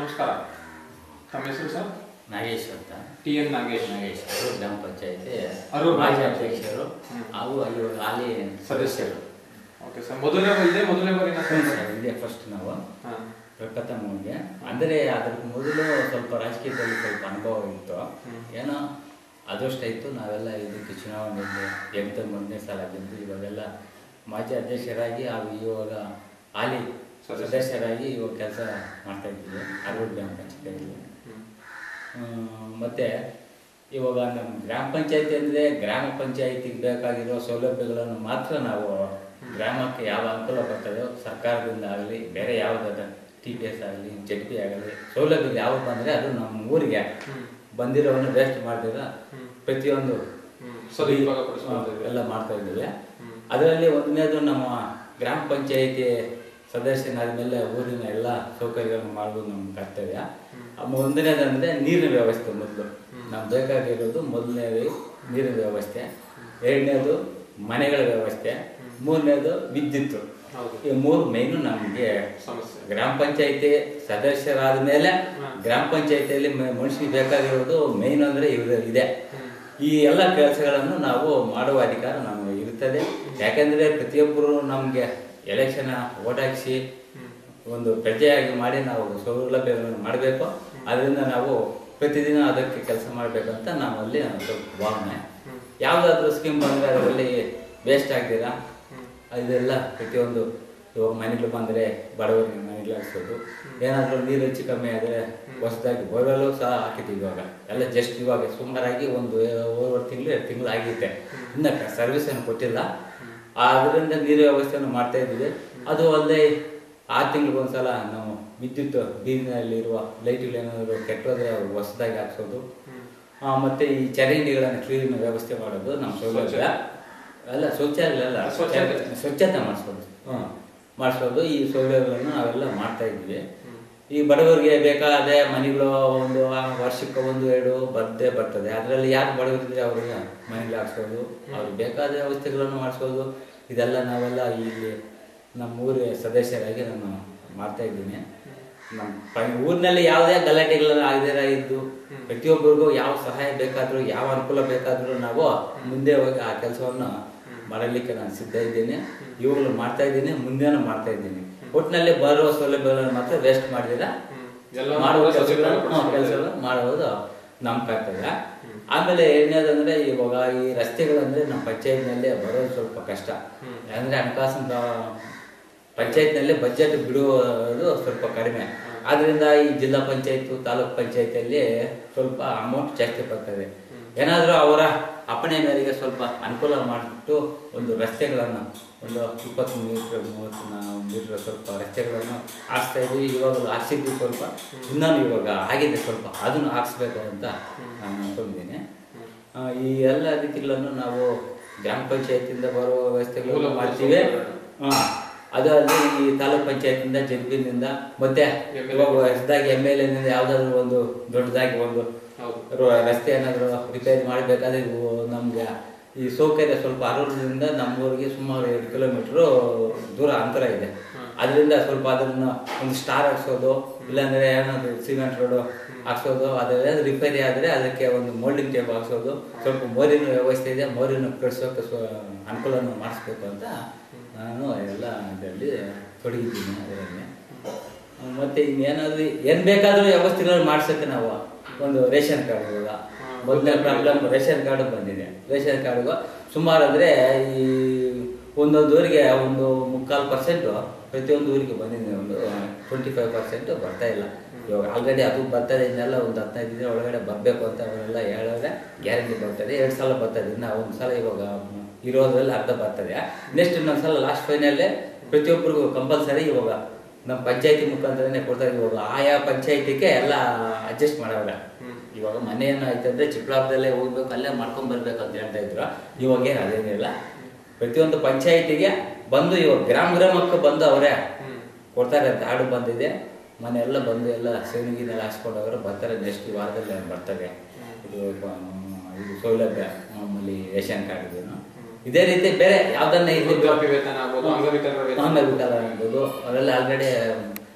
ನಮಸ್ಕಾರ. ತಮ್ಮ ಹೆಸರು ಸರ್? ನಾಗೇಶ್ ಅಂತ. T N Nagesh. ಅರೂರು ಗ್ರಾಮ ಪಂಚಾಯತಿ ಮಾಜಿ ಅಧ್ಯಕ್ಷರು ಹಾಗೂ ಅಲ್ಲಿ ಹಾಲಿ ಸದಸ್ಯರು. ಓಕೆ ಸರ್, ಮೊದಲನೇ ಬಾರಿ ಇದೇ ಫಸ್ಟ್ ನಾವು ಪ್ರಥಮವಾಗಿ ಅಂದರೆ ಅದ್ರ ಮೊದಲು ಸ್ವಲ್ಪ ರಾಜಕೀಯದಲ್ಲಿ ಸ್ವಲ್ಪ ಅನುಭವ ಇತ್ತು. ಏನೋ ಅದೃಷ್ಟ ಇತ್ತು. ನಾವೆಲ್ಲ ಇದಕ್ಕೆ ಚುನಾವಣೆಯಲ್ಲಿ ಗೆದ್ದು ಮೊದಲನೇ ಸಲ ಗೆದ್ದು ಇವಾಗೆಲ್ಲ ಮಾಜಿ ಅಧ್ಯಕ್ಷರಾಗಿ ಹಾಗೂ ಇವಾಗ ಹಾಲಿ ಸದಸ್ಯರಾಗಿ ಇವಾಗ ಕೆಲಸ ಮಾಡ್ತಾ ಇದ್ದೀವಿ ಅರೂರು ಗ್ರಾಮ ಪಂಚಾಯತಿಯಲ್ಲಿ. ಮತ್ತು ಇವಾಗ ನಮ್ಮ ಗ್ರಾಮ ಪಂಚಾಯತಿ ಅಂದರೆ ಗ್ರಾಮ ಪಂಚಾಯತಿಗೆ ಬೇಕಾಗಿರೋ ಸೌಲಭ್ಯಗಳನ್ನು ಮಾತ್ರ ನಾವು ಗ್ರಾಮಕ್ಕೆ ಯಾವ ಅನುಕೂಲ ಬರ್ತದೋ ಸರ್ಕಾರದಿಂದ ಆಗಲಿ ಬೇರೆ ಯಾವುದಾದ TPS ಆಗಲಿ ZP ಆಗಲಿ ಸೌಲಭ್ಯ ಯಾವ ಬಂದರೆ ಅದು ನಮ್ಮ ಊರಿಗೆ ಬಂದಿರೋವನ್ನು ವೇಸ್ಟ್ ಮಾಡಿದ್ರೆ ಪ್ರತಿಯೊಂದು ಎಲ್ಲ ಮಾಡ್ತಾ ಇದ್ದೀವಿ. ಅದರಲ್ಲಿ ಒಂದನೇದು ನಮ್ಮ ಗ್ರಾಮ ಪಂಚಾಯತಿ ಸದಸ್ಯನಾದ ಮೇಲೆ ಊರಿನ ಎಲ್ಲ ಸೌಕರ್ಯಗಳನ್ನು ಮಾಡೋದು ನಮ್ಮ ಕರ್ತವ್ಯ. ಒಂದನೇದಂದರೆ ನೀರಿನ ವ್ಯವಸ್ಥೆ. ಮೊದಲು ನಮ್ಗೆ ಬೇಕಾಗಿರೋದು ಮೊದಲನೇದು ನೀರಿನ ವ್ಯವಸ್ಥೆ, ಎರಡನೇದು ಮನೆಗಳ ವ್ಯವಸ್ಥೆ, ಮೂರನೇದು ವಿದ್ಯುತ್. ಈ ಮೂರು ಮೇಯ್ನು ನಮಗೆ ಸಮಸ್ಯೆ. ಗ್ರಾಮ ಪಂಚಾಯತಿ ಸದಸ್ಯರಾದ ಮೇಲೆ ಗ್ರಾಮ ಪಂಚಾಯತಿಯಲ್ಲಿ ಮನುಷ್ಯನಿಗೆ ಬೇಕಾಗಿರೋದು ಮೇಯ್ನ್ ಅಂದರೆ ಇದೆ. ಈ ಎಲ್ಲ ಕೆಲಸಗಳನ್ನು ನಾವು ಮಾಡುವ ಅಧಿಕಾರ ನಮಗೆ ಇರ್ತದೆ. ಯಾಕೆಂದರೆ ಪ್ರತಿಯೊಬ್ಬರು ನಮಗೆ ಎಲೆಕ್ಷನ್ ಓಟ್ ಹಾಕಿಸಿ ಒಂದು ಪ್ರಜೆಯಾಗಿ ಮಾಡಿ ನಾವು ಸೌಲಭ್ಯಗಳನ್ನು ಮಾಡಬೇಕು. ಅದರಿಂದ ನಾವು ಪ್ರತಿದಿನ ಅದಕ್ಕೆ ಕೆಲಸ ಮಾಡಬೇಕು ಅಂತ ನಾವಲ್ಲಿ ಸ್ವಲ್ಪ ಭಾವನೆ. ಯಾವುದಾದ್ರೂ ಸ್ಕೀಮ್ ಬಂದರೆ ಅದರಲ್ಲಿ ವೇಸ್ಟ್ ಆಗ್ತೀರಾ ಇದೆಲ್ಲ ಪ್ರತಿಯೊಂದು. ಇವಾಗ ಮನೆಗಳು ಬಂದರೆ ಬಡವರಿಗೆ ಮನೆಗಳು ಹಾಕ್ಸೋದು, ಏನಾದರೂ ನೀರು ಹೆಚ್ಚು ಕಮ್ಮಿ ಆದರೆ ಹೊಸದಾಗಿ ಬೋರ್ವೆಲ್ಲು ಸಹ ಹಾಕಿದ್ದೀವಿ. ಇವಾಗ ಎಲ್ಲ ಜಸ್ಟ್ ಇವಾಗ ಸುಮಾರಾಗಿ ಒಂದು 1 ತಿಂಗಳು 2 ತಿಂಗಳು ಆಗಿರುತ್ತೆ. ಇನ್ನು ಸರ್ವಿಸನ್ನು ಕೊಟ್ಟಿಲ್ಲ. ಅದರಿಂದ ನೀರು ವ್ಯವಸ್ಥೆಯನ್ನು ಮಾಡ್ತಾ ಇದ್ದೀವಿ. ಅದು ಅಲ್ಲದೆ 6 ತಿಂಗಳಿಗೊಂದ್ಸಲ ನಾವು ವಿದ್ಯುತ್ ಬೀದಿನಲ್ಲಿರುವ ಲೈಟ್ಗಳೇನಾದರೂ ಕೆಟ್ಟೋದ್ರೆ ಹೊಸದಾಗಿ ಹಾಕ್ಸೋದು. ಮತ್ತು ಈ ಚರಂಡಿಗಳನ್ನು ಕ್ಲೀನ್ ವ್ಯವಸ್ಥೆ ಮಾಡೋದು ನಮ್ಮ ಸೌಲಭ್ಯ. ಎಲ್ಲ ಸ್ವಚ್ಛತೆ ಮಾಡಿಸೋದು ಈ ಸೌಲಭ್ಯಗಳನ್ನು ನಾವೆಲ್ಲ ಮಾಡ್ತಾ ಇದ್ದೀವಿ. ಈ ಬಡವರಿಗೆ ಬೇಕಾದ ಮನೆಗಳು ಒಂದು ವರ್ಷಕ್ಕೆ 1-2 ಬರ್ತದೆ. ಅದರಲ್ಲಿ ಯಾರು ಬಡವರಿದ್ರೆ ಅವ್ರಿಗೆ ಮನೆಗಳು ಹಾಕ್ಸೋದು, ಅವ್ರಿಗೆ ಬೇಕಾದ ವ್ಯವಸ್ಥೆಗಳನ್ನು ಮಾಡಿಸೋದು, ಇದೆಲ್ಲ ನಾವೆಲ್ಲ ಇಲ್ಲಿ ನಮ್ಮ ಊರ ಸದಸ್ಯರಾಗಿ ನಾನು ಮಾಡ್ತಾ ಇದ್ದೀನಿ. ನಮ್ಮ ಊರಿನಲ್ಲಿ ಯಾವುದೇ ಗಲಾಟೆಗಳನ್ನು ಆಗದಿರ ಇದ್ದು ಪ್ರತಿಯೊಬ್ಬರಿಗೂ ಯಾವ ಸಹಾಯ ಬೇಕಾದರೂ ಯಾವ ಅನುಕೂಲ ಬೇಕಾದರೂ ನಾವು ಮುಂದೆ ಹೋಗಿ ಆ ಕೆಲಸವನ್ನು ಮಾಡಲಿಕ್ಕೆ ನಾನು ಸಿದ್ಧ ಇದ್ದೀನಿ. ಇವುಗಳು ಮಾಡ್ತಾ ಇದ್ದೀನಿ, ಮುಂದೇನೂ ಮಾಡ್ತಾ ಇದ್ದೀನಿ. ಒಟ್ಟಿನಲ್ಲಿ ಬರುವ ಸೌಲಭ್ಯಗಳನ್ನು ಮಾತ್ರ ವೇಸ್ಟ್ ಮಾಡಿದಿರ ಮಾಡುವ ಕೆಲಸಗಳು ಮಾಡುವುದು ನಮ್ಮ ಕರ್ತವ್ಯ. ಆಮೇಲೆ ಎರಡನೇದಂದ್ರೆ ಇವಾಗ ಈ ರಸ್ತೆಗಳಂದ್ರೆ ನಮ್ಮ ಪಂಚಾಯತ್ನಲ್ಲಿ ಬರೋದು ಸ್ವಲ್ಪ ಕಷ್ಟ. ಅಂದರೆ ಹಣಕಾಸಿನ ಪಂಚಾಯತ್ನಲ್ಲಿ ಬಜೆಟ್ ಬಿಡುವುದು ಸ್ವಲ್ಪ ಕಡಿಮೆ. ಆದ್ದರಿಂದ ಈ ಜಿಲ್ಲಾ ಪಂಚಾಯತ್ ತಾಲೂಕು ಪಂಚಾಯತಿಯಲ್ಲಿ ಸ್ವಲ್ಪ ಅಮೌಂಟ್ ಜಾಸ್ತಿ ಬರ್ತದೆ. ಏನಾದರೂ ಅವರ ಅಪ್ಪಣೆ ಮೇರೆಗೆ ಸ್ವಲ್ಪ ಅನುಕೂಲ ಮಾಡಿಬಿಟ್ಟು ಒಂದು ರಸ್ತೆಗಳನ್ನು ಒಂದು 20 ಮೀಟ್ರ್ 30 ಮೀಟ್ರ್ ಸ್ವಲ್ಪ ರಸ್ತೆಗಳನ್ನು ಹಾಕ್ಸ್ತಾ ಇದ್ದೀವಿ. ಇವಾಗಲೂ ಹಾಕ್ಸಿದ್ವಿ ಸ್ವಲ್ಪ, ಇನ್ನೂ ಇವಾಗ ಆಗಿದೆ ಸ್ವಲ್ಪ, ಅದನ್ನು ಹಾಕ್ಸ್ಬೇಕು ಅಂತ ನಾನು ಅನ್ಕೊಂಡಿದ್ದೀನಿ. ಈ ಎಲ್ಲ ರೀತಿಗಳನ್ನು ನಾವು ಗ್ರಾಮ ಪಂಚಾಯತಿಯಿಂದ ಬರುವ ವ್ಯವಸ್ಥೆಗಳನ್ನು ಮಾಡ್ತೀವಿ. ಅದು ಅಲ್ಲಿ ಈ ತಾಲೂಕ್ ಪಂಚಾಯತಿಂದ ZPನಿಂದ ಮತ್ತೆ ಇವಾಗ ಹೊಸದಾಗಿ MLAನಿಂದ ಯಾವುದಾದ್ರೂ ಒಂದು ದೊಡ್ಡದಾಗಿ ಒಂದು ರಸ್ತೆ ಏನಾದರೂ ರಿಪೇರಿ ಮಾಡಬೇಕಾದ್ರೆ ನಮಗೆ ಈ ಸೌಕರ್ಯ ಸ್ವಲ್ಪ ಅರೂರಿನಿಂದ ನಮ್ಮೂರಿಗೆ ಸುಮಾರು 2 ಕಿಲೋಮೀಟ್ರು ದೂರ ಅಂತರ ಇದೆ. ಅದರಿಂದ ಸ್ವಲ್ಪ ಅದನ್ನು ಒಂದು ಸ್ಟಾರ್ ಹಾಕ್ಸೋದು, ಇಲ್ಲಾಂದರೆ ಏನಾದರೂ ಸಿಮೆಂಟ್ ರೋಡು ಹಾಕ್ಸೋದು, ಅದೆಲ್ಲ ರಿಪೇರಿ ಆದರೆ ಅದಕ್ಕೆ ಒಂದು ಮೋಲ್ಡಿಂಗ್ ಟೇಪ್ ಹಾಕ್ಸೋದು, ಸ್ವಲ್ಪ ಮೋರಿನ ವ್ಯವಸ್ಥೆ ಇದೆ, ಮೋರಿನ ಕಳಿಸೋಕೆ ಅನುಕೂಲವನ್ನು ಮಾಡಿಸ್ಬೇಕು ಅಂತ ನಾನು ಎಲ್ಲ ಇದರಲ್ಲಿ ತೊಡಗಿದ್ದೀನಿ ಅದರಲ್ಲಿ. ಮತ್ತು ಇನ್ನೇನಾದರೂ ಏನು ಬೇಕಾದರೂ ವ್ಯವಸ್ಥೆಗಳು ಮಾಡಿಸೋಕ್ಕೆ ನಾವು ಒಂದು ರೇಷನ್ ಕಾರ್ಡ್, ಇವಾಗ ಮೊದಲನೇ ಪ್ರಾಬ್ಲಮ್ ರೇಷನ್ ಕಾರ್ಡು ಬಂದಿದೆ. ರೇಷನ್ ಕಾರ್ಡ್ಗೂ ಸುಮಾರು ಅಂದರೆ ಈ ಒಂದೊಂದು ಊರಿಗೆ ಒಂದು 3/4% ಪ್ರತಿಯೊಂದು ಊರಿಗೆ ಬಂದಿದೆ. ಒಂದು 25% ಬರ್ತಾ ಇಲ್ಲ. ಇವಾಗ ಆಲ್ರೆಡಿ ಅದು ಬರ್ತದೆ. ಇನ್ನೆಲ್ಲ ಒಂದು 15 ದಿನ ಒಳಗಡೆ ಬರಬೇಕು ಅಂತ ಅವರೆಲ್ಲ ಹೇಳಿದ್ರೆ ಗ್ಯಾರಂಟಿ ಬರ್ತದೆ. 2 ಸಲ ಬರ್ತದೆ. ಇನ್ನು ಒಂದು ಸಲ ಇವಾಗ ಇರೋದ್ರಲ್ಲಿ ಅರ್ಧ ಬರ್ತದೆ. ನೆಕ್ಸ್ಟ್ ಇನ್ನೊಂದು ಸಲ ಲಾಸ್ಟ್ ಫೈನಲ್ಲೇ ಪ್ರತಿಯೊಬ್ಬರಿಗೂ ಕಂಪಲ್ಸರಿ ಇವಾಗ ನಮ್ಮ ಪಂಚಾಯತಿ ಮುಖಾಂತರನೇ ಕೊಡ್ತಾ ಇದ್ದೀವಿ. ಇವಾಗ ಆಯಾ ಪಂಚಾಯತಿಗೆ ಎಲ್ಲ ಅಡ್ಜಸ್ಟ್ ಮಾಡವ್ರೆ. ಇವಾಗ ಮನೆ ಏನಾಯ್ತು ಅಂದರೆ ಚಿಕ್ಕಬಳ್ಳಾಪುರದಲ್ಲೇ ಹೋಗ್ಬೇಕು, ಅಲ್ಲೇ ಮಾಡ್ಕೊಂಡ್ಬರ್ಬೇಕು ಅಂತ ಹೇಳ್ತಾ ಇದ್ರು. ಇವಾಗೇನು ಅದೇನಿಲ್ಲ, ಪ್ರತಿಯೊಂದು ಪಂಚಾಯತಿಗೆ ಬಂದು ಇವಾಗ ಗ್ರಾಮಕ್ಕೆ ಬಂದು ಅವರೇ ಕೊಡ್ತಾರೆ ಅಂತ ಹಾಡು ಬಂದಿದೆ. ಮನೆ ಎಲ್ಲ ಬಂದು ಎಲ್ಲ ಸೇವಿಂಗಿನೆಲ್ಲ ಹಾಕ್ಸ್ಕೊಂಡವ್ರು ಬರ್ತಾರೆ. ನೆಕ್ಸ್ಟ್ ವಾರದಲ್ಲಿ ಬರ್ತವೆ ಇದು ಸೌಲಭ್ಯ. ಮಾಮೂಲಿ ರೇಷನ್ ಕಾರ್ಡ್ ಇದನ್ನು ಇದೇ ರೀತಿ ಬೇರೆ ಯಾವ್ದನ್ನ ಅಂಗವಿಕಲ ಆಗ್ಬೋದು, ಅವೆಲ್ಲ ಆಲ್ರೆಡಿ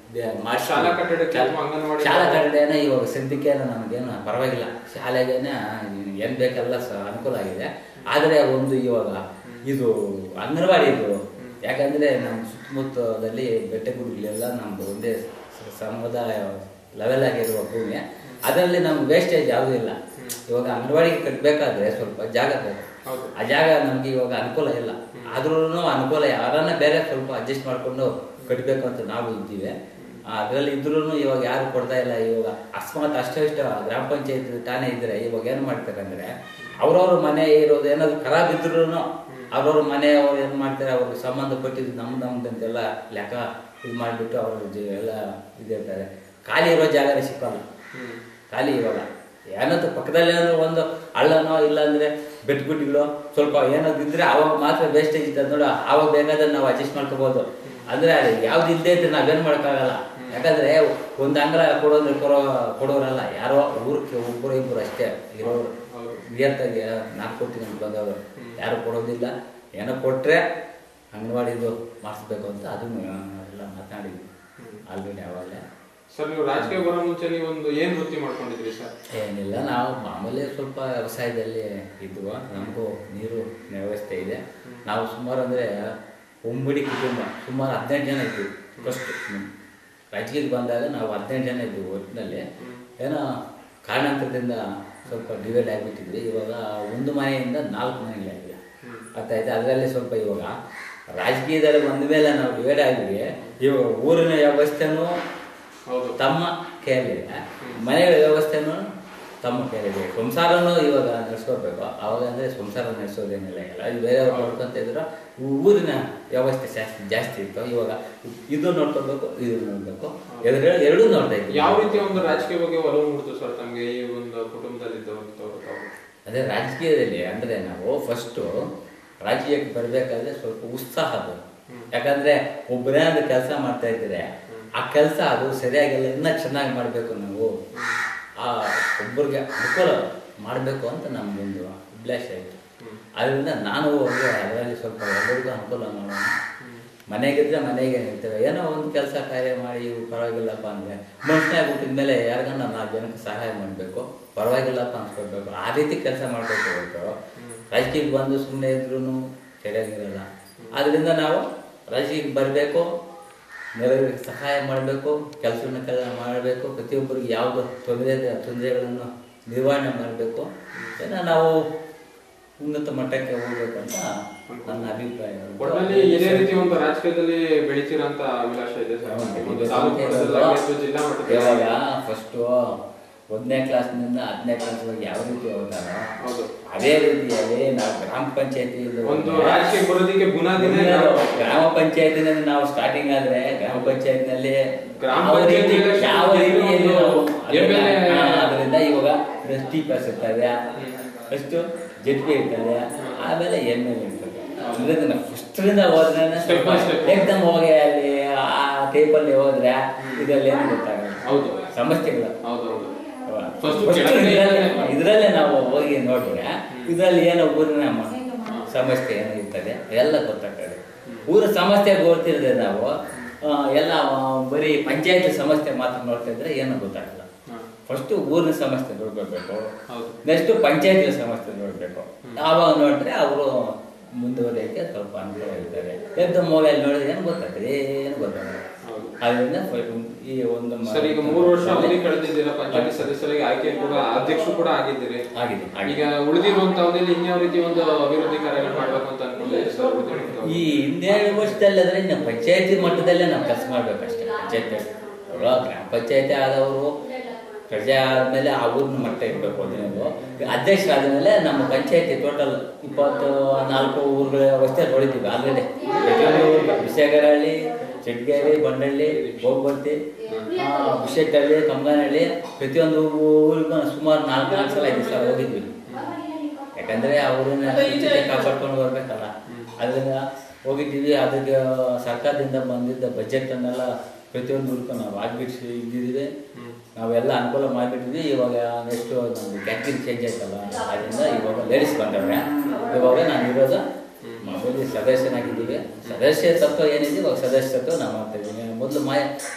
ಶಾಲಾ ಕಟ್ಟಡಕ್ಕೆ ಅಥವಾ ಅಂಗನವಾಡಿ ಶಾಲಾ ಕಟ್ಟಡನ ಇವಾಗ ಸದ್ಯಕ್ಕೆ ನಮಗೇನು ಪರವಾಗಿಲ್ಲ, ಶಾಲೆಗೇನೆ ಏನು ಬೇಕೆಲ್ಲ ಅನುಕೂಲ ಆಗಿದೆ. ಆದರೆ ಒಂದು ಇವಾಗ ಇದು ಅಂಗನವಾಡಿ ಇದು ಯಾಕಂದರೆ ನಮ್ಮ ಸುತ್ತಮುತ್ತದಲ್ಲಿ ಬೆಟ್ಟಗುಡ್ಗಳೆಲ್ಲ ನಮ್ಮದು ಒಂದೇ ಸಮುದಾಯ ಲೆವೆಲ್ ಆಗಿರುವ ಭೂಮಿ, ಅದರಲ್ಲಿ ನಮ್ಗೆ ವೇಸ್ಟೇಜ್ ಯಾವುದೂ ಇಲ್ಲ. ಇವಾಗ ಅಂಗನವಾಡಿಗೆ ಕಟ್ಟಬೇಕಾದ್ರೆ ಸ್ವಲ್ಪ ಜಾಗ ಬೇಕು, ಆ ಜಾಗ ನಮಗೆ ಇವಾಗ ಅನುಕೂಲ ಇಲ್ಲ. ಆದ್ರೂ ಅನುಕೂಲ ಯಾರನ್ನ ಬೇರೆ ಸ್ವಲ್ಪ ಅಡ್ಜಸ್ಟ್ ಮಾಡಿಕೊಂಡು ಕಟ್ಟಬೇಕು ಅಂತ ನಾವು ಇದ್ದೀವಿ. ಅದರಲ್ಲಿ ಇದ್ರೂ ಇವಾಗ ಯಾರು ಕೊಡ್ತಾ ಇಲ್ಲ. ಇವಾಗ ಅಕಸ್ಮಾತ್ ಅಷ್ಟೋ ಇಷ್ಟ ಗ್ರಾಮ ಪಂಚಾಯತ್ ತಾನೇ ಇದ್ರೆ ಇವಾಗ ಏನು ಮಾಡ್ತಾರೆ ಅಂದರೆ ಅವ್ರವ್ರ ಮನೆ ಇರೋದು ಏನಾದ್ರು ಖರಾಬ್ ಇದ್ರೂ ಅವ್ರವ್ರ ಮನೆಯವ್ರು ಏನು ಮಾಡ್ತಾರೆ, ಅವ್ರಿಗೆ ಸಂಬಂಧಪಟ್ಟಿದ್ದು ನಮ್ದಂತೆಲ್ಲ ಲೆಕ್ಕ ಇದು ಮಾಡಿಬಿಟ್ಟು ಅವ್ರ ಎಲ್ಲ ಇದಿರ್ತಾರೆ. ಖಾಲಿ ಇರೋ ಜಾಗನೇ ಸಿಕ್ಕಲ್ಲ, ಖಾಲಿ ಇರೋಲ್ಲ. ಏನಾದ್ರು ಪಕ್ಕದಲ್ಲಿ ಏನಾದ್ರು ಒಂದು ಹಳ್ಳನೋ ಇಲ್ಲಾಂದ್ರೆ ಬೆಟ್ಗುಡ್ಡಿಗಳು ಸ್ವಲ್ಪ ಏನಾದ್ರು ಇದ್ರೆ ಅವಾಗ ಮಾತ್ರ ವೇಸ್ಟೇಜ್ ಇರ್ತದೆ ನೋಡ, ಆವಾಗ ಬೇಕಾದ್ರೆ ನಾವು ಅಡ್ಜಸ್ಟ್ ಮಾಡ್ಕೋಬಹುದು. ಅಂದ್ರೆ ಯಾವ್ದು ಇಲ್ಲದೆ ಇದ್ರೆ ನಾವೇನು ಮಾಡೋಕ್ಕಾಗಲ್ಲ. ಯಾಕಂದ್ರೆ ಒಂದು ಅಂಗಳ ಕೊಡೋರಲ್ಲ, ಯಾರೋ ಊರಕ್ಕೆ ಒಬ್ಬರು ಇಬ್ಬರು ಅಷ್ಟೇ ಇರೋರು. ವಿಯರ್ತಾಗಿ ನಾಲ್ಕು ಕೊಡ್ತೀನಿ ಅಂತ ಬಂದವರು ಯಾರು ಕೊಡೋದಿಲ್ಲ. ಏನೋ ಕೊಟ್ಟರೆ ಅಂಗನವಾಡಿದು ಮಾಡಿಸ್ಬೇಕು ಅಂತ ಅದನ್ನು ಎಲ್ಲ ಮಾತನಾಡಿದ್ವಿ ಆಲ್ರೆಡಿ ಅವಾಗಲೇ. ಸರ್, ನೀವು ರಾಜಕೀಯ ಬರೋ ಮುಂಚೆ ನೀವು ಒಂದು ಏನು ವೃತ್ತಿ ಮಾಡ್ಕೊಂಡಿದ್ರಿ ಸರ್? ಏನಿಲ್ಲ, ನಾವು ಮಾಮೂಲಿ ಸ್ವಲ್ಪ ವ್ಯವಸಾಯದಲ್ಲಿ ಇದ್ವು. ನಮಗೂ ನೀರು ವ್ಯವಸ್ಥೆ ಇದೆ. ನಾವು ಸುಮಾರು ಅಂದರೆ ಒಂಬಡಿ ಕುಟುಂಬ ಸುಮಾರು 15 ಜನ ಇದ್ವಿ. ಫಸ್ಟ್ ರಾಜಕೀಯಕ್ಕೆ ಬಂದಾಗ ನಾವು 15 ಜನ ಇದ್ವಿ ಒಟ್ಟಿನಲ್ಲಿ. ಏನೋ ಕಾರಣಾಂತರದಿಂದ ಸ್ವಲ್ಪ ಡಿವೈಡ್ ಆಗಿಬಿಟ್ಟಿದ್ವಿ. ಇವಾಗ ಒಂದು ಮನೆಯಿಂದ 4 ಮನೆಗಳಾಗಿವೆ. ಅರ್ಥಾಯ್ತು. ಅದರಲ್ಲಿ ಸ್ವಲ್ಪ ಇವಾಗ ರಾಜಕೀಯದಲ್ಲಿ ಬಂದ ಮೇಲೆ ನಾವು ಡಿವೈಡ್ ಆಗಿದ್ವಿ. ಇವಾಗ ಊರಿನ ವ್ಯವಸ್ಥೆನೂ ತಮ್ಮ ಕೈಯಲ್ಲಿದೆ, ಮನೆಗಳ ವ್ಯವಸ್ಥೆನೂ ತಮ್ಮ ಕೈಯಲ್ಲಿದೆ. ಸಂಸಾರನೂ ಇವಾಗ ನಡೆಸ್ಕೋಬೇಕು. ಅವಾಗ ಅಂದರೆ ಸಂಸಾರ ನಡೆಸೋದೇನಿಲ್ಲ, ಎಲ್ಲ ಬೇರೆಯವ್ರು ನೋಡ್ಕೊಂತ ಇದ್ರು. ಊರಿನ ವ್ಯವಸ್ಥೆ ಜಾಸ್ತಿ ಇತ್ತು. ಇವಾಗ ಇದು ನೋಡ್ಕೊಬೇಕು, ಇದು ನೋಡ್ಬೇಕು, ಎರಡೂ ನೋಡ್ತಾ ಇದ್ವಿ. ಯಾವ ರೀತಿ ಒಂದು ರಾಜಕೀಯ ಬಗ್ಗೆ ಒಲವು ಮೂಡಿತು ಸರ್ ತಮಗೆ ಈ ಒಂದು ಕುಟುಂಬದಲ್ಲಿ ಅದೇ ರಾಜಕೀಯದಲ್ಲಿ ಅಂದರೆ ನಾವು ಫಸ್ಟು ರಾಜಕೀಯಕ್ಕೆ ಬರಬೇಕಾದ್ರೆ ಸ್ವಲ್ಪ ಉತ್ಸಾಹ ಅದು. ಯಾಕಂದರೆ ಒಬ್ಬರೇ ಅದು ಕೆಲಸ ಮಾಡ್ತಾ ಇದ್ರೆ ಆ ಕೆಲಸ ಅದು ಸರಿಯಾಗಿಲ್ಲ, ಇನ್ನೂ ಚೆನ್ನಾಗಿ ಮಾಡಬೇಕು. ನಾವು ಆ ಒಬ್ಬರಿಗೆ ಅನುಕೂಲ ಮಾಡಬೇಕು ಅಂತ ನಮಗೊಂದು ಅಭಿಲಾಷೆ ಆಯಿತು. ಅದರಿಂದ ನಾನು ಹೋಗಿ ಅದರಲ್ಲಿ ಸ್ವಲ್ಪ ಎಲ್ಲರಿಗೂ ಅನುಕೂಲ ಮಾಡೋಣ. ಮನೆಗಿದ್ರೆ ಮನೆಗೆ ಇರ್ತೇವೆ, ಏನೋ ಒಂದು ಕೆಲಸ ಕಾರ್ಯ ಮಾಡಿ ಪರವಾಗಿಲ್ಲಪ್ಪ ಅಂದರೆ ಮನುಷ್ಯನಾಗಿ ಹುಟ್ಟಿದ ಮೇಲೆ ಯಾರಿಗನ್ನ 4 ಜನಕ್ಕೆ ಸಹಾಯ ಮಾಡಬೇಕು, ಪರವಾಗಿಲ್ಲಪ್ಪ ಅನ್ಸ್ಕೊಳ್ಬೇಕು. ಆ ರೀತಿ ಕೆಲಸ ಮಾಡಬೇಕು ಹೊರತು ರಾಜಕೀಯಕ್ಕೆ ಬಂದು ಸುಮ್ಮನೆ ಇದ್ರೂ ಸರಿಯಾಗಿರಲ್ಲ. ಆದ್ದರಿಂದ ನಾವು ರಾಜಕೀಯಕ್ಕೆ ಬರಬೇಕು, ನೆರೆಯವರಿಗೆ ಸಹಾಯ ಮಾಡಬೇಕು, ಕೆಲಸವನ್ನು ಮಾಡಬೇಕು, ಪ್ರತಿಯೊಬ್ಬರಿಗೆ ಯಾವುದು ತೊಂದರೆಗಳನ್ನು ನಿರ್ವಹಣೆ ಮಾಡಬೇಕು. ಏನೋ ನಾವು ಉನ್ನತ ಮಟ್ಟಕ್ಕೆ ಹೋಗ್ಬೇಕು ಅಂತ ನನ್ನ ಅಭಿಪ್ರಾಯ. ಒಟ್ಟಿನಲ್ಲಿ ಇದೇ ರೀತಿ ಒಂದು ರಾಜಕೀಯದಲ್ಲಿ ಬೆಳಿತೀರಂತ ಅಭಿಲಾಷೆ ಇದೆ ಸರ್? ಇವಾಗ ಫಸ್ಟು 1ನೇ ಕ್ಲಾಸ್ನಿಂದ 10ನೇ ಕ್ಲಾಸ್ವರೆಗೆ ಯಾವ ರೀತಿ ಹೋಗ್ತಾರೋ ಅದೇ ರೀತಿಯಲ್ಲಿ ನಾವು ಗ್ರಾಮ ಪಂಚಾಯತಿ ಗ್ರಾಮ ಪಂಚಾಯತಿನಲ್ಲಿ ನಾವು ಸ್ಟಾರ್ಟಿಂಗ್ ಆದ್ರೆ ಗ್ರಾಮ ಪಂಚಾಯತ್ನಲ್ಲಿ ಯಾವ ರೀತಿಯಲ್ಲಿ ನಾವು ಅದರಿಂದ ಇವಾಗ ಟಿ ಪಾಸ್ ಇರ್ತದೆ, ಫಸ್ಟು ಜಡ್ಪಿ ಇರ್ತದೆ, ಆಮೇಲೆ ML ಇರ್ತದೆ. ಇದರಿಂದ ಫಸ್ಟ್ರಿಂದ ಹೋದ್ರೆ ಎಕ್ದಮ್ ಹೋಗಿ ಅಲ್ಲಿ ಆ ಟೇಬಲ್ಲಿ ಹೋದ್ರೆ ಇದರಲ್ಲಿ ಏನು ಗೊತ್ತಾಗಲ್ಲ. ಹೌದು, ಸಮಸ್ಯೆಗಳು ಇದರಲ್ಲೇ ನಾವು ಹೋಗಿ ನೋಡಿದ್ರೆ ಇದರಲ್ಲಿ ಏನೋ ಊರಿನ ಸಮಸ್ಯೆ ಏನೋ ಇರ್ತದೆ ಎಲ್ಲ ಗೊತ್ತಾಗ್ತದೆ. ಊರ ಸಮಸ್ಯೆ ಗೊತ್ತಿರದೆ ನಾವು ಎಲ್ಲ ಬರೀ ಪಂಚಾಯತ್ ಸಮಸ್ಯೆ ಮಾತ್ರ ನೋಡ್ತಾ ಇದ್ರೆ ಏನೋ ಗೊತ್ತಾಗಲ್ಲ. ಫಸ್ಟು ಊರಿನ ಸಮಸ್ಯೆ ನೋಡ್ಕೋಬೇಕು, ನೆಕ್ಸ್ಟ್ ಪಂಚಾಯತ್ ಸಮಸ್ಯೆ ನೋಡಬೇಕು. ಆವಾಗ ನೋಡಿದ್ರೆ ಅವರು ಮುಂದುವರಿಯಕ್ಕೆ ಸ್ವಲ್ಪ ಅನುಕೂಲ ಇರ್ತಾರೆ. ಎದ್ದು ಮೊಬೈಲ್ ನೋಡಿದ್ರೆ ಏನು ಗೊತ್ತಾಗ್ತದೆ, ಏನು ಗೊತ್ತಾಗಲ್ಲ. ಅದರಿಂದ ಈ ಒಂದು ಸರ್, ಈಗ 3 ವರ್ಷ ಅವಧಿ ಕಳೆದಿದ್ದೀರಾ ಪಂಚಾಯತ್ ಸದಸ್ಯರಾಗಿ, ಆಯ್ಕೆ ಕೂಡ ಅಧ್ಯಕ್ಷರು ಕೂಡ ಆಗಿದ್ದೀರಿ. ಈಗ ಉಳಿದಿರುವಂತ ಅವಧಿಯಲ್ಲಿ ಇನ್ಯಾವ ರೀತಿ ಒಂದು ಅಭಿವೃದ್ಧಿ ಕಾರ್ಯಗಳು ಮಾಡ್ಬೇಕು ಅಂತ ಅನ್ಕೊಂಡಿದ್ದೀರಿ? ಈ 2 ವರ್ಷದಲ್ಲಿ ಆದ್ರೆ ಇನ್ನು ಪಂಚಾಯತಿ ಮಟ್ಟದಲ್ಲೇ ನಾವು ಕೆಲಸ ಮಾಡ್ಬೇಕಷ್ಟೇ. ಪಂಚಾಯತಿ ಗ್ರಾಮ ಪಂಚಾಯತಿ ಆದವರು ಪ್ರಜೆ ಆದ್ಮೇಲೆ ಆ ಊರಿನ ಮಟ್ಟ ಇರಬೇಕು. ಅದನ್ನು ಅಧ್ಯಕ್ಷರಾದ್ಮೇಲೆ ನಮ್ಮ ಪಂಚಾಯತಿ ಟೋಟಲ್ 24 ಊರುಗಳ ವ್ಯವಸ್ಥೆ ನೋಡಿದ್ದೀವಿ ಆಲ್ರೆಡಿ. ವಿಷಯಗರಹಳ್ಳಿ, ಚೆಟ್ಗೇರಿ, ಬಂಡಳ್ಳಿ, ಬೋಗ್ಬರ್ತಿ, ವಿಷಯಹಳ್ಳಿ, ಕಮ್ಗಾನಹಳ್ಳಿ, ಪ್ರತಿಯೊಂದು ಊರಿಗೂ ಸುಮಾರು 4 ಸಲ 5 ಸಲ ಹೋಗಿದ್ವಿ. ಯಾಕಂದರೆ ಅವ್ರನ್ನ ಕಾಪಾಡ್ಕೊಂಡು ಬರ್ಬೇಕಲ್ಲ, ಅದರಿಂದ ಹೋಗಿದ್ದೀವಿ. ಅದಕ್ಕೆ ಸರ್ಕಾರದಿಂದ ಬಂದಿದ್ದ ಬಜೆಟನ್ನೆಲ್ಲ ಪ್ರತಿಯೊಂದು ಊರಿಗೂ ನಾವು ಆಗ್ಬಿಟ್ಟು ಇದ್ದಿದ್ದೀವಿ. ನಾವೆಲ್ಲ ಅನುಕೂಲ ಮಾಡಿಬಿಟ್ಟಿದ್ವಿ. ಇವಾಗ ನೆಕ್ಸ್ಟ್ ನಮ್ಮದು ಕ್ಯಾಟರಿಂಗ್ ಚೇಂಜ್ ಆಯ್ತಲ್ಲ, ಅದರಿಂದ ಇವಾಗ ಲೇಡೀಸ್ ಬಂದವ್ರೆ. ಇವಾಗ ನಾನು ಇರೋದು ಮಾಮೂಲಿ ಸದಸ್ಯನಾಗಿದ್ದೀವಿ. ಸದಸ್ಯತ್ವ ಏನಿದೆ ಇವಾಗ ಸದಸ್ಯತ್ವ ನಾವು ಮಾಡ್ತಾಯಿದ್ದೀನಿ. ಮೊದಲು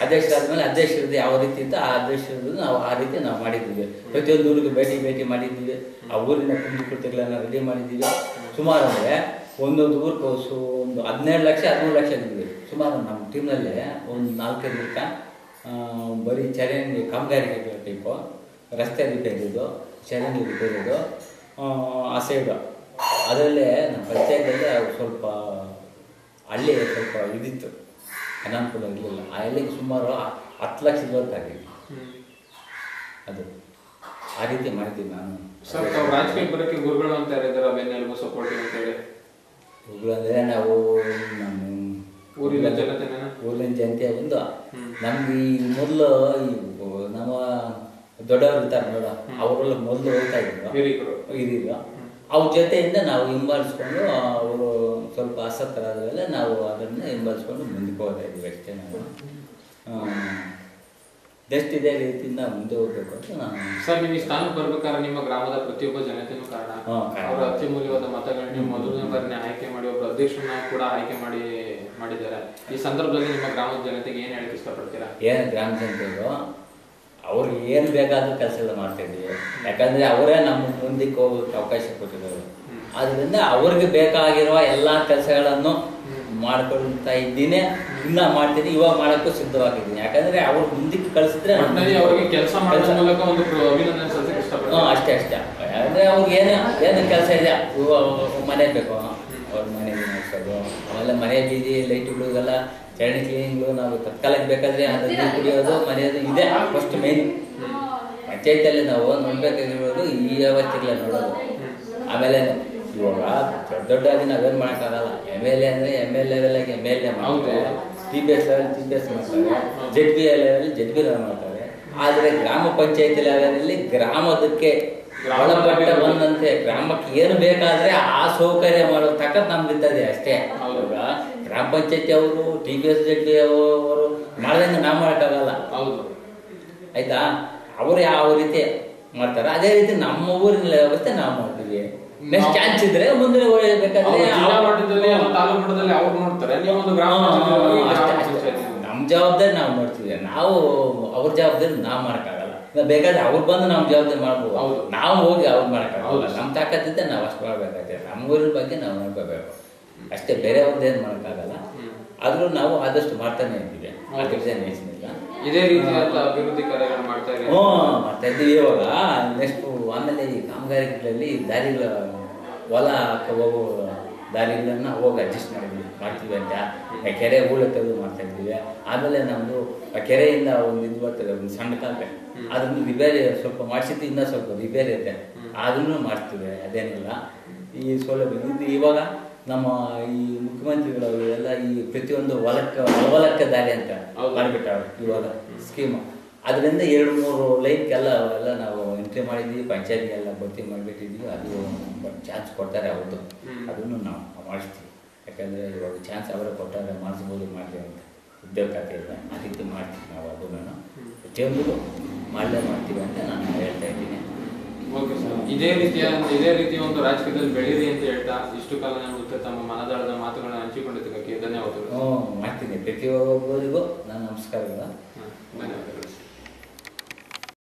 ಅಧ್ಯಕ್ಷರಾದ್ಮೇಲೆ ಅಧ್ಯಕ್ಷರದ್ದು ಯಾವ ರೀತಿ ಇತ್ತು ಆ ಅಧ್ಯಕ್ಷರದ್ದು ನಾವು ಆ ರೀತಿ ನಾವು ಮಾಡಿದ್ದೀವಿ. ಪ್ರತಿಯೊಂದು ಊರಿಗೂ ಭೇಟಿ ಮಾಡಿದ್ದೀವಿ. ಆ ಊರಿನ ಕುಂದುಕೊರತೆಗಳನ್ನು ರೆಡಿ ಮಾಡಿದ್ದೀವಿ. ಸುಮಾರು ಅಂದರೆ ಒಂದೊಂದು ಊರಿಗೆ ಒಂದು 17 ಲಕ್ಷ 13 ಲಕ್ಷ ಇದ್ದೀವಿ ಸುಮಾರು. ನಮ್ಮ ಟೀಮ್ನಲ್ಲೇ ಒಂದು 4-5 ಊಟ ಬರೀ ಚರಂಡಿ ಕಾಮಗಾರಿಕೆಗಳ ಟೈಪು, ರಸ್ತೆ ರಿಪೇರಿದು, ಚರಂಡಿ ರಿಪೇರಿದು ಆ ಸೈಡು. ಅದರಲ್ಲೇ ನಮ್ಮ ಪಂಚಾಯತಲ್ಲೇ ಸ್ವಲ್ಪ ಹಳ್ಳಿ ಸ್ವಲ್ಪ ಇದಿತ್ತು, ಅನಾನುಕೂಲ ಇರಲಿಲ್ಲ. ಆ ಹಳ್ಳಿಗೆ ಸುಮಾರು 10 ಲಕ್ಷದವರೆಗೆ ಆಗಿದೆ. ಅದು ಆ ರೀತಿ ಮಾಡಿದ್ದೀವಿ ನಾನು. ಸರ್ ತಾವು ರಾಜಕೀಯ ಬರೋಕ್ಕೆ ಗುರುಗಳು ಅಂತ ಯಾರಿದ್ದಾರೆ ಬೆನ್ನೆಲುಬು ಸಪೋರ್ಟಿವ್ ಅಂತೇಳಿ? ಗುರುಗಳು ಅಂದರೆ ನಾವು ನಮ್ಮ ಊರಿನ ಜನತೆ ಒಂದು ನಮ್ಗೆ ಈ ಮೊದಲು ನಮ್ಮ ದೊಡ್ಡವರು ಇರ್ತಾರೆ ನೋಡ, ಅವರೆಲ್ಲ ಮೊದಲು ಹೋಗ್ತಾ ಇದ್ರು ಹಿರಿಯರು. ಅವ್ರ ಜೊತೆಯಿಂದ ನಾವು ಹಿಂಬಾಲಿಸ್ಕೊಂಡು ಅವರು ಸ್ವಲ್ಪ ಅಸತ್ತರಾದಮೇಲೆ ನಾವು ಅದನ್ನು ಹಿಂಬಾಲಿಸ್ಕೊಂಡು ಮುಂದಕ್ಕೆ ಹೋಗ್ತಾ ಇದ್ದೀವಿ ಅಷ್ಟೇ. ನಾವು ಜಸ್ಟ್ ಇದೇ ರೀತಿಯಿಂದ ಮುಂದೆ ಹೋಗ್ಬೇಕು ಅಂತ ನಾನು. ಸರ್ ನೀವು ಈ ಸ್ಥಾನಕ್ಕೆ ಬರ್ಬೇಕಾದ್ರೆ ನಿಮ್ಮ ಗ್ರಾಮದ ಪ್ರತಿಯೊಬ್ಬ ಜನತೆನೂ ಕಾರಣ. ಅವರ ಅತ್ಯಮೂಲ್ಯವಾದ ಮತಗಳನ್ನ ಮೊದಲನೇ ಬಾರಿನೇ ಆಯ್ಕೆ ಮಾಡಿ ಒಬ್ಬರು ಅಧ್ಯಕ್ಷರನ್ನ ಕೂಡ ಆಯ್ಕೆ ಮಾಡಿದ್ದಾರೆ. ಈ ಸಂದರ್ಭದಲ್ಲಿ ನಿಮ್ಮ ಗ್ರಾಮದ ಜನತೆಗೆ ಏನು ಹೇಳಕ್ಕೆ ಇಷ್ಟಪಡ್ತೀರಾ? ಏನು ಗ್ರಾಮ ಜನತೆಗೂ ಅವ್ರಿಗೆ ಏನು ಬೇಕಾದ್ರೂ ಕೆಲಸ ಎಲ್ಲ ಮಾಡ್ತಾಯಿದ್ದೀವಿ. ಯಾಕಂದರೆ ಅವರೇ ನಮ್ಮ ಮುಂದಕ್ಕೆ ಹೋಗೋಕ್ಕೆ ಅವಕಾಶ ಕೊಟ್ಟಿದ್ದಾರೆ. ಆದ್ದರಿಂದ ಅವ್ರಿಗೆ ಬೇಕಾಗಿರುವ ಎಲ್ಲ ಕೆಲಸಗಳನ್ನು ಮಾಡ್ಕೊಳ್ತಾ ಇದ್ದೀನಿ, ಇನ್ನೂ ಮಾಡ್ತೀನಿ, ಇವಾಗ ಮಾಡೋಕ್ಕೂ ಸಿದ್ಧವಾಗಿದ್ದೀನಿ. ಯಾಕಂದರೆ ಅವ್ರು ಮುಂದಕ್ಕೆ ಕಳಿಸಿದ್ರೆ ಅವ್ರಿಗೆ ಕೆಲಸ ಮಾಡೋ ಮೂಲಕ ಒಂದು ಅಭಿನಂದನೆ ಸಲ್ಲಿಸಕ್ಕೆ ಇಷ್ಟಪಡ್ತೀನಿ. ಅಷ್ಟೇ ಅಂದರೆ ಅವ್ರಿಗೆ ಏನು ಕೆಲಸ ಇದೆ, ಮನೆ ಬೇಕು, ಅವ್ರ ಮನೆ ಮಾಡಿಸೋದು, ಆಮೇಲೆ ಮನೆ ಬೀದಿ ಲೈಟ್ಗಳಿಗೆಲ್ಲ ಚರಂಡಿ ಕ್ಲೀನಿಂಗ್ಗಳು, ನಾವು ತತ್ಕಾಲಕ್ಕೆ ಬೇಕಾದರೆ ಅದು ನೀರು ಕುಡಿಯೋದು, ಮನೆಯೋದು ಇದೆ ಫಸ್ಟ್ ಮೇನ್. ಪಂಚಾಯತಲ್ಲಿ ನಾವು ನೋಡ್ಬೇಕಾಗಿರೋದು ಈ ವ್ಯವಸ್ಥೆಗಳೇ ನೋಡೋದು. ಆಮೇಲೆ ಇವಾಗ ದೊಡ್ಡದಾಗಿ ನಾವೇನು ಮಾಡೋಕ್ಕಾಗಲ್ಲ. MLA ಅಂದರೆ MLA ಲೆವೆಲ್ಗೆ MLA ಮಾಡ್ತಾರೆ, TPS ಲೆವೆಲ್ TPS ಮಾಡ್ತಾರೆ, ZB ಲೆವೆಲ್ ZB ಲೆವೆಲ್ ಮಾಡ್ತಾರೆ. ಆದರೆ ಗ್ರಾಮ ಪಂಚಾಯತಿ ಲೆವೆಲಲ್ಲಿ ಗ್ರಾಮದಕ್ಕೆ ಒಳಪಟ್ಟ ಬಂದಂತೆ ಗ್ರಾಮಕ್ಕೆ ಏನು ಬೇಕಾದರೆ ಆ ಸೌಕರ್ಯ ಮಾಡೋ ತಕ್ಕಂತ ನಮ್ಗಿರ್ತದೆ ಅಷ್ಟೇ. ಇವಾಗ ಗ್ರಾಮ ಪಂಚಾಯತಿ ಅವರು TPS ZB ಅವರು ಮಾಡ್ದಂಗೆ ನಾವು ಮಾಡೋಕ್ಕಾಗಲ್ಲ. ಆಯ್ತಾ? ಅವರು ಯಾವ ರೀತಿ ಮಾಡ್ತಾರೆ ಅದೇ ರೀತಿ ನಮ್ಮ ಊರಿನ ವ್ಯವಸ್ಥೆ ನಾವು ಮಾಡ್ತೀವಿ. ನೆಕ್ಸ್ಟ್ ಚಾನ್ಸ್ ಇದ್ರೆ ಮುಂದಿನ ಬೇಕಾದ್ರೆ ನಮ್ಮ ಜವಾಬ್ದಾರಿ ನಾವು ನೋಡ್ತೀವಿ. ನಾವು ಅವ್ರ ಜವಾಬ್ದಾರಿ ನಾವು ಮಾಡೋಕ್ಕಾಗಲ್ಲ. ಬೇಕಾದ್ರೆ ಅವ್ರು ಬಂದು ನಮ್ಮ ಜವಾಬ್ದಾರಿ ಮಾಡ್ಬೋದು, ನಾವು ಹೋಗಿ ಅವ್ರು ಮಾಡೋಕ್ಕಾಗಲ್ಲ. ನಮ್ಮ ತಾಕತ್ತಿದ್ದೆ ನಾವು ಅಷ್ಟು ಮಾಡ್ಬೇಕಾಗ್ತದೆ. ನಮ್ಮ ಊರಿನ ಬಗ್ಗೆ ನಾವು ನೋಡ್ಕೋಬೇಕು ಅಷ್ಟೇ, ಬೇರೆ ಅವ್ರದ್ದೇನು ಮಾಡೋಕ್ಕಾಗಲ್ಲ. ಆದರೂ ನಾವು ಆದಷ್ಟು ಮಾಡ್ತಾನೆ ಇದ್ದೀವಿ. ಇದೇ ರೀತಿಯಾದ ಅಭಿವೃದ್ಧಿ ಕಾರ್ಯಗಳು ಮಾಡ್ತಾ ಇದ್ದೀವಿ. ಇವಾಗ ನೆಕ್ಸ್ಟ್ ಆಮೇಲೆ ಈ ಕಾಮಗಾರಿಗಳಲ್ಲಿ ದಾರಿಗಳ ಹೊಲ ಹೋಗೋ ದಾರಿಗಳನ್ನ ಹೋಗಿ ಅಡ್ಜಸ್ಟ್ ಮಾಡ್ತೀವಿ ಅಂತ ಕೆರೆ ಹೂಳ ತೆಗೆದು ಮಾಡ್ತಾ ಇದ್ದೀವಿ. ಆಮೇಲೆ ನಮ್ಮದು ಆ ಕೆರೆಯಿಂದ ಒಂದು ಇದು ಬರ್ತದೆ, ಒಂದು ಸಣ್ಣ ಕಾಲಕ್ಕೆ, ಅದನ್ನು ರಿಪೇರಿ ಸ್ವಲ್ಪ ಮಾಡಿಸಿದ್ದು ಇನ್ನೂ ಸ್ವಲ್ಪ ರಿಪೇರಿ ಐತೆ, ಅದನ್ನು ಮಾಡ್ತೀವಿ. ಅದೇನಿಲ್ಲ ಈ ಸೌಲಭ್ಯ ಇದು. ಇವಾಗ ನಮ್ಮ ಈ ಮುಖ್ಯಮಂತ್ರಿಗಳು ಎಲ್ಲ ಈ ಪ್ರತಿಯೊಂದು ಹೊಲಕ್ಕೆ ದಾರಿ ಅಂತ ಮಾಡಿಬಿಟ್ಟವ್ರು ಇವಾಗ ಸ್ಕೀಮು. ಅದರಿಂದ 2-3 ಲೈನ್ಗೆಲ್ಲ ಎಲ್ಲ ನಾವು ಎಂಟ್ರಿ ಮಾಡಿದ್ದೀವಿ. ಪಂಚಾಯತಿಗೆಲ್ಲ ಭರ್ತಿ ಮಾಡಿಬಿಟ್ಟಿದ್ದೀವಿ. ಅದು ಚಾನ್ಸ್ ಕೊಡ್ತಾರೆ ಅವ್ರದ್ದು, ಅದನ್ನು ನಾವು ಮಾಡಿಸ್ತೀವಿ. ಯಾಕಂದರೆ ಇವಾಗ ಚಾನ್ಸ್ ಅವರೇ ಕೊಟ್ಟಾರೆ, ಮಾಡಿಸ್ಬೋದು ಮಾಡ್ತೀವಿ ಅಂತ ಉದ್ಯೋಗ ಖಾತೆ ಇಲ್ಲ, ಆ ರೀತಿ ಮಾಡ್ತೀವಿ ನಾವು. ಅದನ್ನು ಪ್ರತಿಯೊಂದು ಮಾಡ್ತೀವಿ ಅಂತ ನಾನು ಹೇಳ್ತಾ ಇದ್ದೀನಿ. ಓಕೆ ಸರ್, ಇದೇ ರೀತಿಯ ಒಂದು ರಾಜಕೀಯದಲ್ಲಿ ಬೆಳೀರಿ ಅಂತ ಹೇಳ್ತಾ ಇಷ್ಟು ಕಾಲ ನಾನು ತಮ್ಮ ಮನದಾಳದ ಮಾತುಗಳನ್ನ ಹಂಚಿಕೊಂಡಿದ್ದಕ್ಕೆ ಧನ್ಯವಾದಗಳು. ಮಾಡ್ತೀನಿ. ಪ್ರತಿಯೊಬ್ಬರಿಗೂ ನಾನು ನಮಸ್ಕಾರಗಳು. ಧನ್ಯವಾದಗಳು.